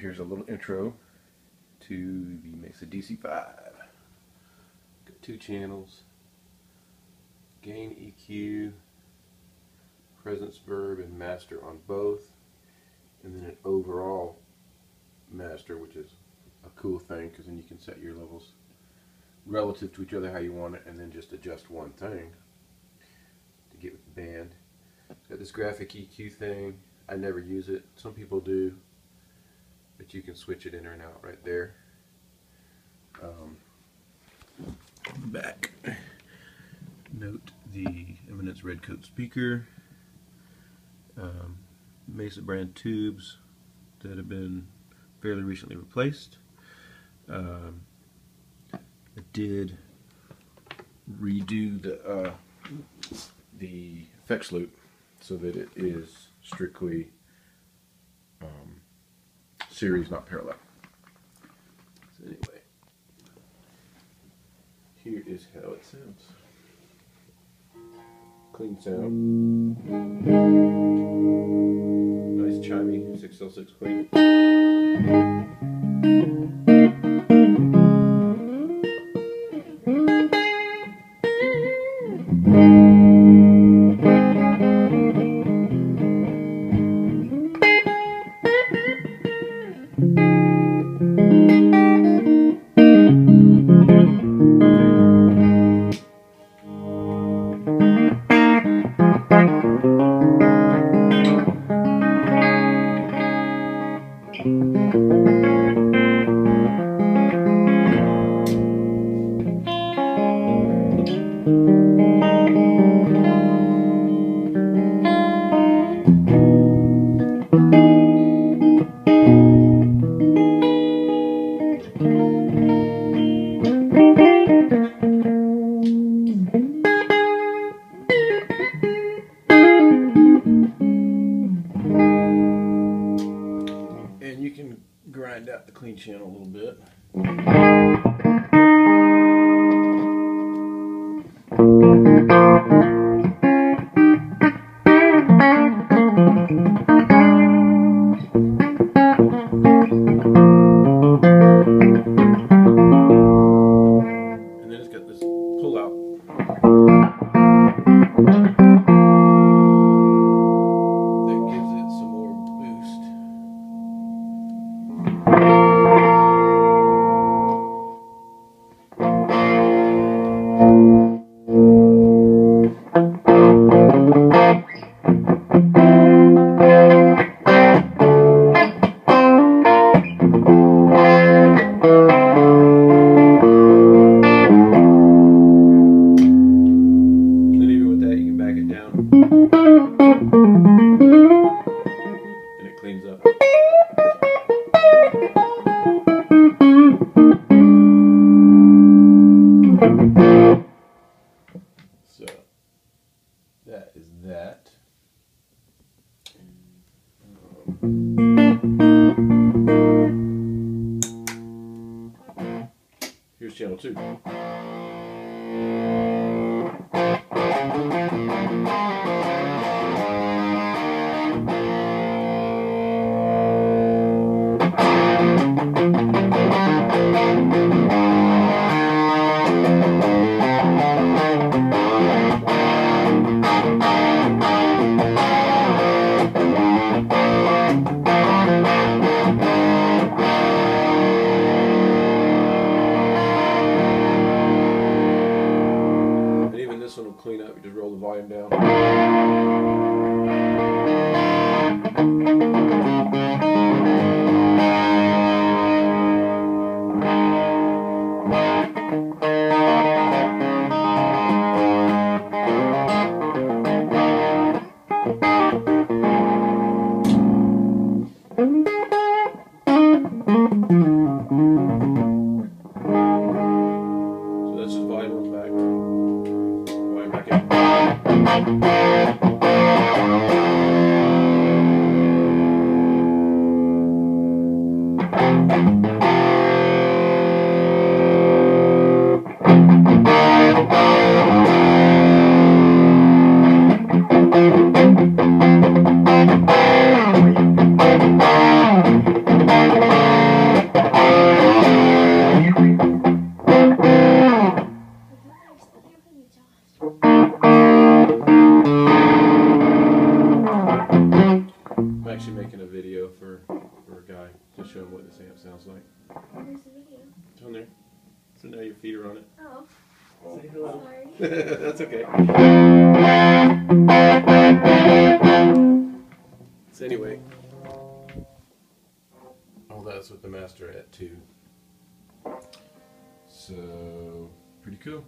here's a little intro to the Mesa DC5. Got 2 channels, gain EQ, presence verb, and master on both, and then an overall master, which is a cool thing because then you can set your levels relative to each other how you want it, and then just adjust one thing to get with the band. Got this graphic EQ thing. I never use it. Some people do, but you can switch it in and out right there. Back, note the Eminence Red Coat speaker, Mesa brand tubes that have been fairly recently replaced. I did redo the effects loop so that it is strictly series, not parallel. So anyway, here is how it sounds. Clean sound. Nice chimey 6L6 clean. And you can grind out the clean channel a little bit. And then it's got this pull out. And it cleans up. So that is that. Here's channel 2. This one will clean up. You just roll the volume down. So this is volume back. Volume back in. I'm actually making a video for a guy to show him what this amp sounds like. Where's the video? It's on there. So now your feet are on it. Oh. Say hello. Sorry. That's okay. So anyway, all that's with the master at 2. So pretty cool.